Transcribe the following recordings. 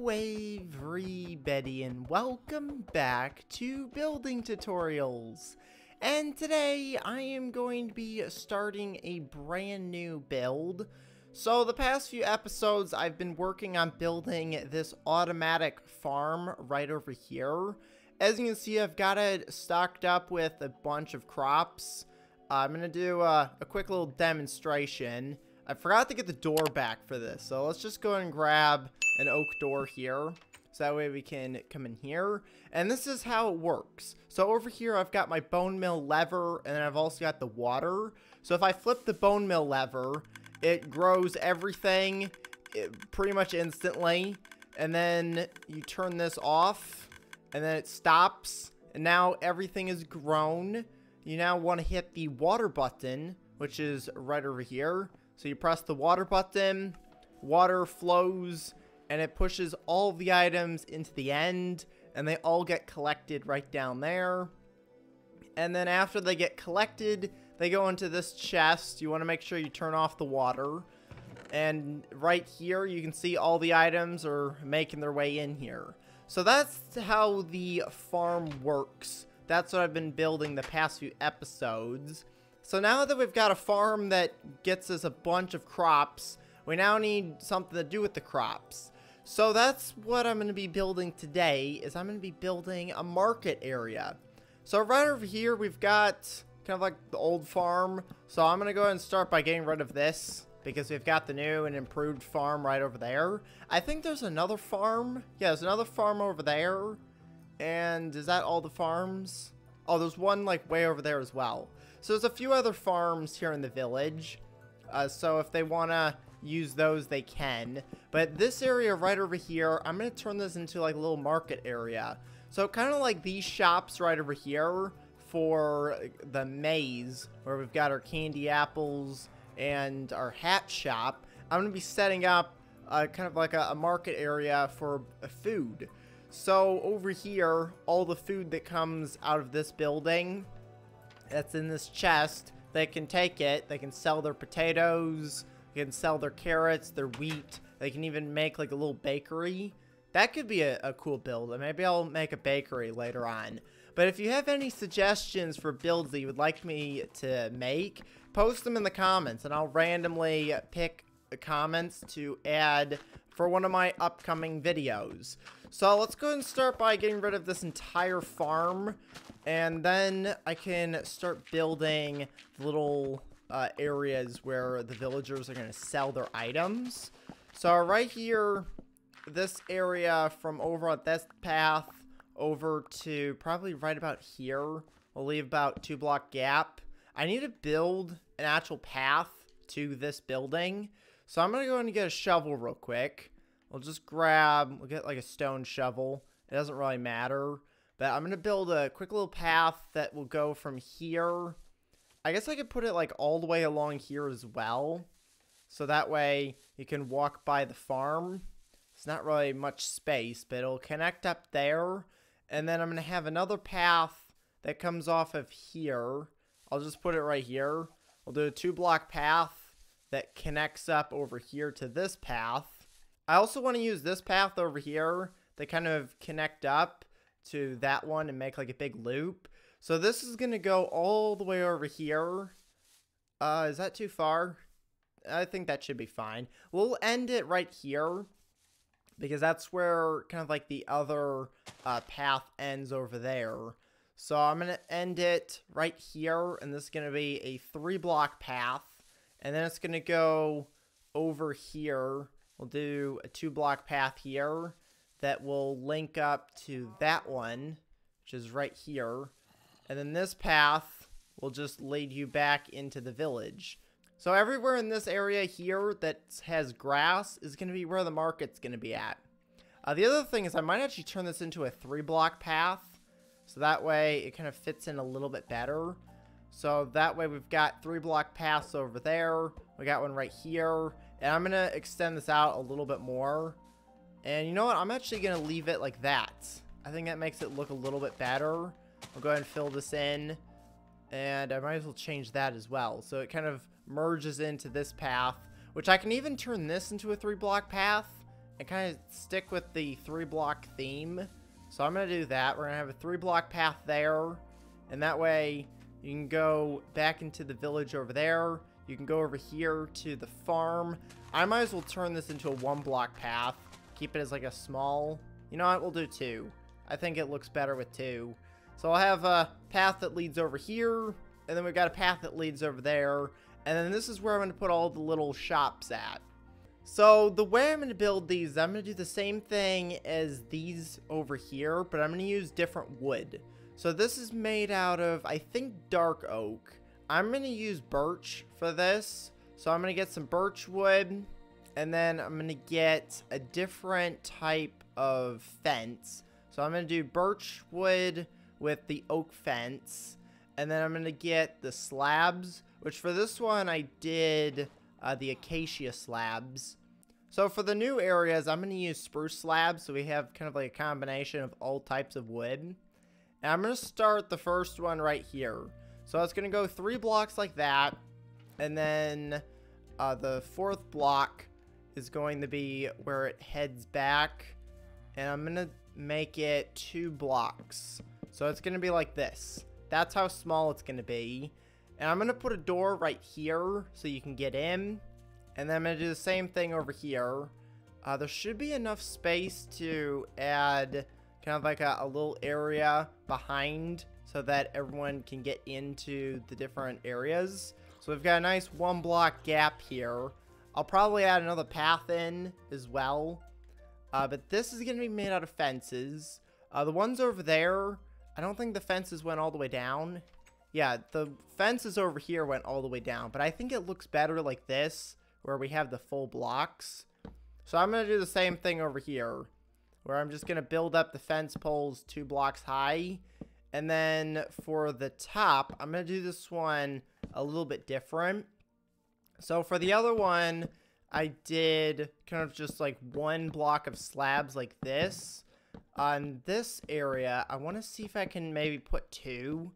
Hello everybody and welcome back to Building Tutorials. And today I am going to be starting a brand new build. So the past few episodes I've been working on building this automatic farm right over here. As you can see, I've got it stocked up with a bunch of crops. I'm going to do a quick little demonstration. I forgot to get the door back for this, so let's just go and grab an oak door here, so that way we can come in here. And this is how it works. So over here I've got my bone mill lever, and then I've also got the water. So if I flip the bone mill lever, it grows everything pretty much instantly. And then you turn this off, and then it stops, and now everything is grown. You now want to hit the water button, which is right over here. So you press the water button, water flows, and it pushes all of the items into the end, and they all get collected right down there. And then after they get collected, they go into this chest. You want to make sure you turn off the water. And right here, you can see all the items are making their way in here. So that's how the farm works. That's what I've been building the past few episodes. So now that we've got a farm that gets us a bunch of crops, we now need something to do with the crops. So that's what I'm going to be building today, is I'm going to be building a market area. So right over here, we've got kind of like the old farm. So I'm going to go ahead and start by getting rid of this, because we've got the new and improved farm right over there. I think there's another farm. Yeah, there's another farm over there. And is that all the farms? Oh, there's one like way over there as well. So there's a few other farms here in the village. So if they want to use those, they can. But this area right over here, I'm going to turn this into like a little market area. So kind of like these shops right over here for the maze, where we've got our candy apples and our hat shop. I'm going to be setting up kind of like a market area for food. So over here, all the food that comes out of this building that's in this chest, they can take it. They can sell their potatoes, they can sell their carrots, their wheat. They can even make like a little bakery. That could be a cool build. Maybe I'll make a bakery later on. But if you have any suggestions for builds that you would like me to make, post them in the comments, and I'll randomly pick comments to add for one of my upcoming videos. So let's go ahead and start by getting rid of this entire farm, and then I can start building little areas where the villagers are going to sell their items. So right here, this area from over on this path over to probably right about here, we'll leave about 2-block gap. I need to build an actual path to this building. So I'm going to go in and get a shovel real quick. We'll get like a stone shovel. It doesn't really matter. But I'm going to build a quick little path that will go from here. I guess I could put it like all the way along here as well. So that way you can walk by the farm. It's not really much space, but it'll connect up there. And then I'm going to have another path that comes off of here. I'll just put it right here. We'll do a 2-block path that connects up over here to this path. I also want to use this path over here to kind of connect up to that one and make like a big loop. So this is going to go all the way over here. Is that too far? I think that should be fine. We'll end it right here, because that's where kind of like the other path ends over there. So I'm going to end it right here, and this is going to be a 3-block path. And then it's going to go over here. We'll do a 2-block path here that will link up to that one, which is right here. And then this path will just lead you back into the village. So everywhere in this area here that has grass is going to be where the market's going to be at. The other thing is I might actually turn this into a 3-block path, so that way it kind of fits in a little bit better. So that way we've got 3-block paths over there. We got one right here. And I'm going to extend this out a little bit more. And you know what? I'm actually going to leave it like that. I think that makes it look a little bit better. I'll go ahead and fill this in. And I might as well change that as well. So it kind of merges into this path, which I can even turn this into a 3-block path. and kind of stick with the 3-block theme. So I'm going to do that. We're going to have a 3-block path there. And that way you can go back into the village over there. You can go over here to the farm. I might as well turn this into a 1-block path. Keep it as like a small... You know what? We'll do 2. I think it looks better with 2. So I'll have a path that leads over here. And then we've got a path that leads over there. And then this is where I'm going to put all the little shops at. So the way I'm going to build these, I'm going to do the same thing as these over here, but I'm going to use different wood. So this is made out of, I think, dark oak. I'm going to use birch for this. So I'm going to get some birch wood, and then I'm going to get a different type of fence. So I'm going to do birch wood with the oak fence, and then I'm going to get the slabs, which for this one I did... the acacia slabs. So for the new areas, I'm going to use spruce slabs, so we have kind of like a combination of all types of wood. And I'm going to start the first one right here. So it's going to go 3 blocks like that, and then the 4th block is going to be where it heads back, and I'm going to make it 2 blocks. So it's going to be like this. That's how small it's going to be. And I'm going to put a door right here so you can get in. And then I'm going to do the same thing over here. There should be enough space to add kind of like a little area behind so that everyone can get into the different areas. So we've got a nice 1-block gap here. I'll probably add another path in as well. But this is going to be made out of fences. The ones over there, I don't think the fences went all the way down. Yeah, the fences over here went all the way down, but I think it looks better like this, where we have the full blocks. So I'm going to do the same thing over here, where I'm just going to build up the fence poles 2 blocks high. And then for the top, I'm going to do this one a little bit different. So for the other one, I did kind of just like 1 block of slabs like this. On this area, I want to see if I can maybe put 2.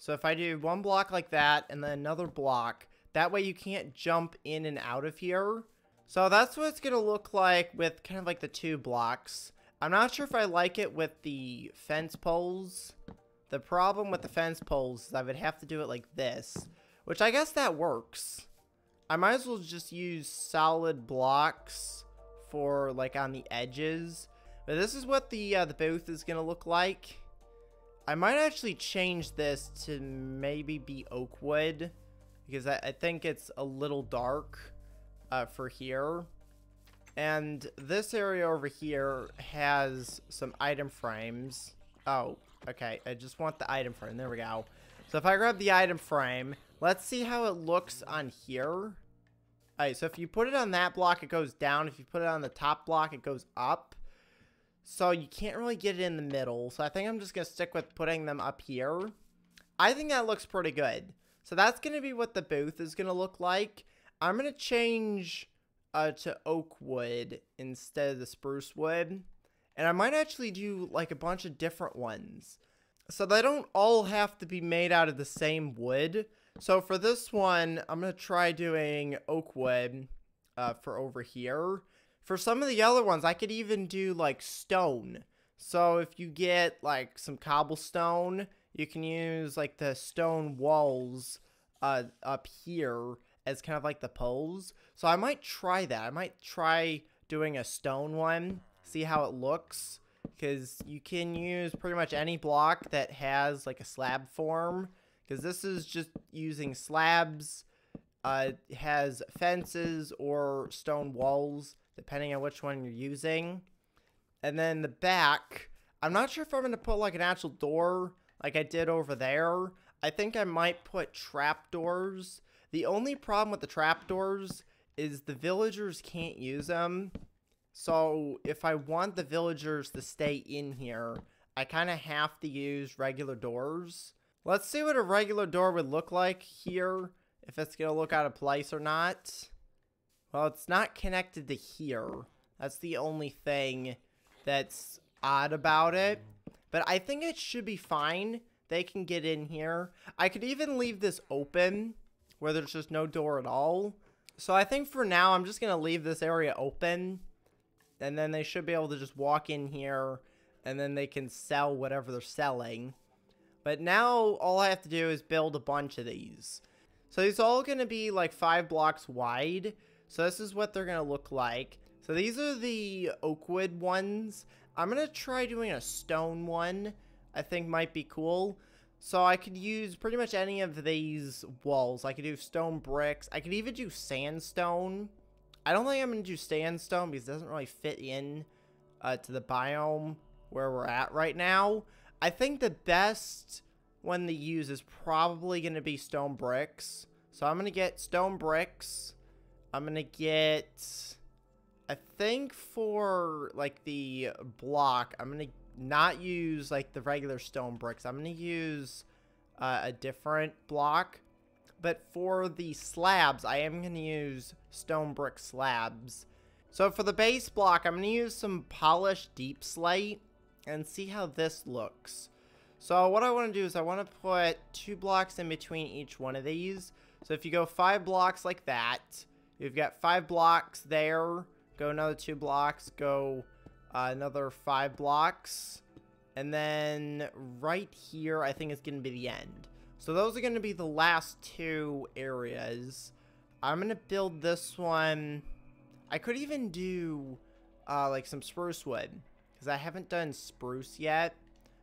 So if I do 1 block like that and then another block, that way you can't jump in and out of here. So that's what it's going to look like with kind of like the 2 blocks. I'm not sure if I like it with the fence poles. The problem with the fence poles is I would have to do it like this, which I guess that works. I might as well just use solid blocks for like on the edges. But this is what the booth is going to look like. I might actually change this to maybe be oak wood, because I think it's a little dark for here. And this area over here has some item frames. Oh, okay. I just want the item frame. There we go. So if I grab the item frame, let's see how it looks on here. Alright, so if you put it on that block, it goes down. If you put it on the top block, it goes up. So you can't really get it in the middle. So I think I'm just going to stick with putting them up here. I think that looks pretty good. So that's going to be what the booth is going to look like. I'm going to change to oak wood instead of the spruce wood. And I might actually do like a bunch of different ones. So they don't all have to be made out of the same wood. So for this one, I'm going to try doing oak wood for over here. For some of the other ones, I could even do like stone. So if you get like some cobblestone, you can use like the stone walls up here as kind of like the poles. So I might try that. I might try doing a stone one, see how it looks. Because you can use pretty much any block that has like a slab form. Because this is just using slabs. It has fences or stone walls, depending on which one you're using. And then the back, I'm not sure if I'm going to put like an actual door like I did over there. I think I might put trapdoors. The only problem with the trapdoors is the villagers can't use them. So if I want the villagers to stay in here, I kind of have to use regular doors. Let's see what a regular door would look like here, if it's going to look out of place or not. Well, it's not connected to here. That's the only thing that's odd about it. But I think it should be fine. They can get in here. I could even leave this open where there's just no door at all. So I think for now, I'm just going to leave this area open. and then they should be able to just walk in here, and then they can sell whatever they're selling. But now all I have to do is build a bunch of these. So these are all going to be like 5 blocks wide. So this is what they're going to look like. So these are the oak wood ones. I'm going to try doing a stone one. I think might be cool. So I could use pretty much any of these walls. I could do stone bricks. I could even do sandstone. I don't think I'm going to do sandstone because it doesn't really fit in to the biome where we're at right now. I think the best one to use is probably going to be stone bricks. So I'm going to get stone bricks. I'm going to get, I think for like the block, I'm going to not use like the regular stone bricks. I'm going to use a different block. But for the slabs, I am going to use stone brick slabs. So for the base block, I'm going to use some polished deep slate and see how this looks. So what I want to do is I want to put 2 blocks in between each one of these. So if you go 5 blocks like that, you've got 5 blocks there, go another 2 blocks, go another 5 blocks, and then right here I think is going to be the end. So those are going to be the last 2 areas. I'm going to build this one. I could even do like some spruce wood, because I haven't done spruce yet.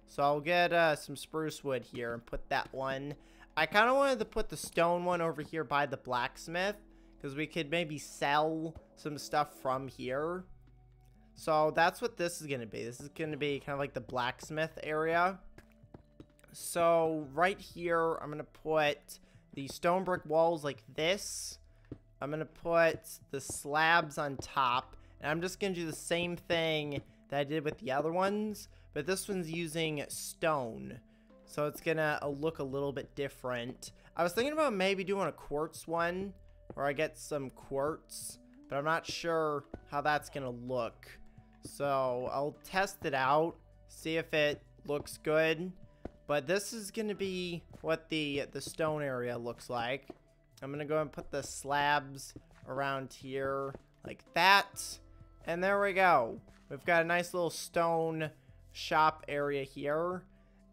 So I'll get some spruce wood here and put that one. I kind of wanted to put the stone one over here by the blacksmith, because we could maybe sell some stuff from here. So that's what this is going to be. This is going to be kind of like the blacksmith area. So right here, I'm going to put the stone brick walls like this. I'm going to put the slabs on top. And I'm just going to do the same thing that I did with the other ones. But this one's using stone. So it's going to look a little bit different. I was thinking about maybe doing a quartz one, where I get some quartz. But I'm not sure how that's going to look. So I'll test it out, see if it looks good. But this is going to be what the stone area looks like. I'm going to go and put the slabs around here like that. And there we go. We've got a nice little stone shop area here.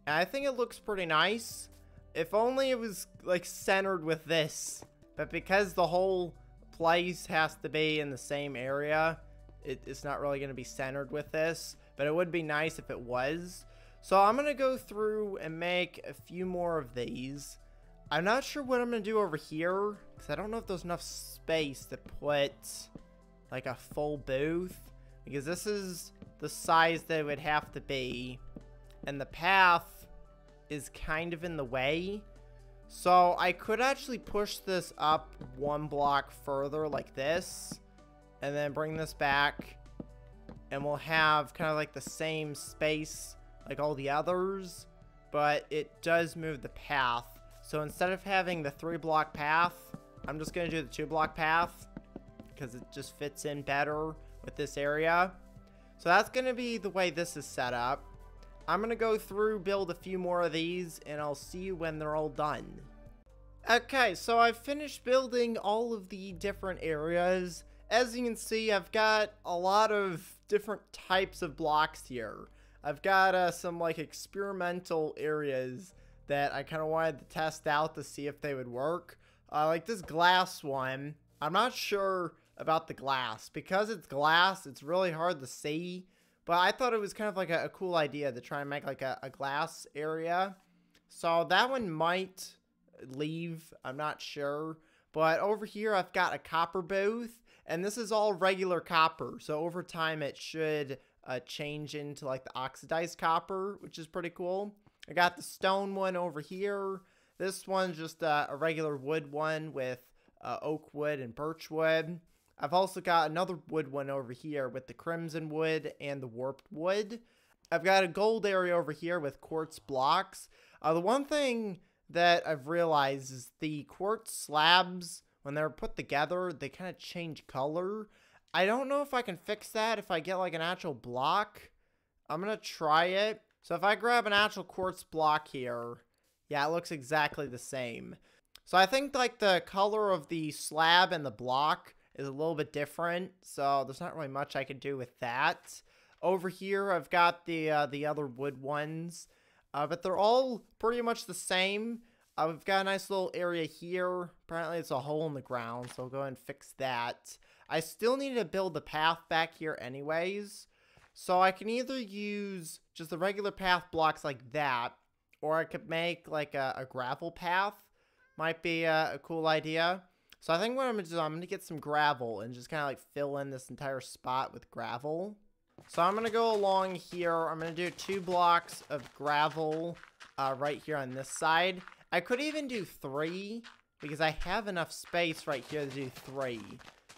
And I think it looks pretty nice. If only it was like centered with this. But because the whole place has to be in the same area, it's not really going to be centered with this. But it would be nice if it was. So I'm going to go through and make a few more of these. I'm not sure what I'm going to do over here, because I don't know if there's enough space to put like a full booth, because this is the size that it would have to be, and the path is kind of in the way. So I could actually push this up 1 block further like this, and then bring this back, and we'll have kind of like the same space like all the others, but it does move the path. So instead of having the 3 block path, I'm just going to do the 2 block path, because it just fits in better with this area. So that's going to be the way this is set up. I'm going to go through, build a few more of these, and I'll see you when they're all done. Okay, so I've finished building all of the different areas. As you can see, I've got a lot of different types of blocks here. I've got some like experimental areas that I kind of wanted to test out to see if they would work. Like this glass one, I'm not sure about the glass. Because it's glass, it's really hard to see. But I thought it was kind of like a cool idea to try and make like a glass area. So that one might leave, I'm not sure. But over here I've got a copper booth. And this is all regular copper. So over time it should change into like the oxidized copper, which is pretty cool. I got the stone one over here. This one's just a regular wood one with oak wood and birch wood. I've also got another wood one over here with the crimson wood and the warped wood. I've got a gold area over here with quartz blocks. The one thing that I've realized is the quartz slabs, when they're put together, they kind of change color. I don't know if I can fix that if I get like an actual block. I'm going to try it. So if I grab an actual quartz block here, yeah, it looks exactly the same. So I think like the color of the slab and the block is a little bit different, so there's not really much I can do with that. Over here, I've got the other wood ones, but they're all pretty much the same. We've got a nice little area here. Apparently, it's a hole in the ground, so I'll go ahead and fix that. I still need to build the path back here anyways, so I can either use just the regular path blocks like that, or I could make like a gravel path. Might be a cool idea. So I think what I'm going to do, I'm going to get some gravel and just kind of like fill in this entire spot with gravel. So I'm going to go along here. I'm going to do 2 blocks of gravel right here on this side. I could even do 3 because I have enough space right here to do 3.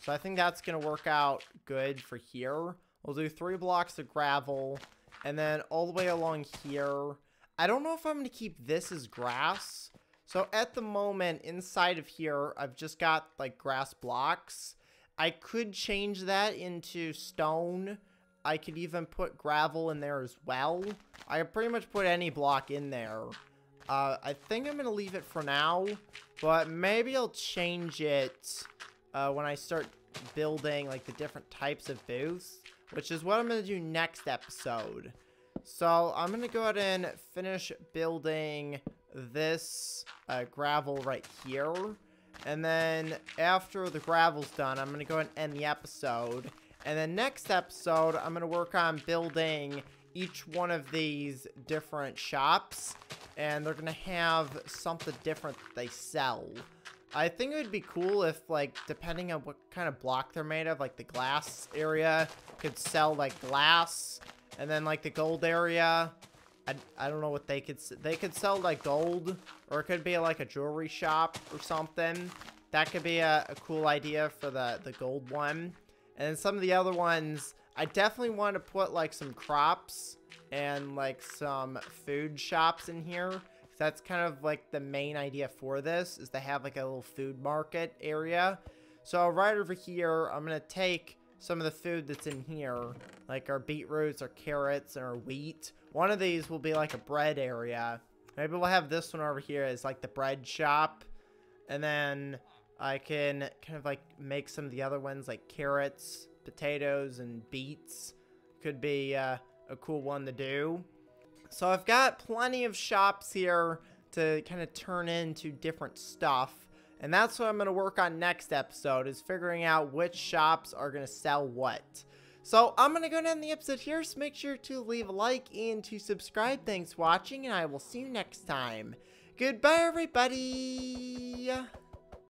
So I think that's going to work out good for here. We'll do 3 blocks of gravel and then all the way along here. I don't know if I'm going to keep this as grass. So at the moment inside of here, I've just got like grass blocks. I could change that into stone. I could even put gravel in there as well. I could pretty much put any block in there. I think I'm going to leave it for now, but maybe I'll change it when I start building like the different types of booths, which is what I'm going to do next episode. So I'm going to go ahead and finish building this gravel right here. And then after the gravel's done, I'm going to go ahead and end the episode. And then next episode, I'm going to work on building each one of these different shops. And they're going to have something different that they sell. I think it would be cool if, like, depending on what kind of block they're made of, like the glass area could sell, like, glass. And then, like, the gold area, I don't know what they could sell, like, gold. Or it could be, like, a jewelry shop or something. That could be a cool idea for the gold one. And then some of the other ones, I definitely want to put, like, some crops and, like, some food shops in here. That's kind of, like, the main idea for this, is to have, like, a little food market area. So right over here, I'm going to take some of the food that's in here, like our beetroots, our carrots, and our wheat. One of these will be like a bread area. Maybe we'll have this one over here as like the bread shop. And then I can kind of like make some of the other ones like carrots, potatoes, and beets. Could be a cool one to do. So I've got plenty of shops here to kind of turn into different stuff. And that's what I'm going to work on next episode, is figuring out which shops are going to sell what. So I'm going to go down the episode here, so make sure to leave a like and to subscribe. Thanks for watching, and I will see you next time. Goodbye, everybody!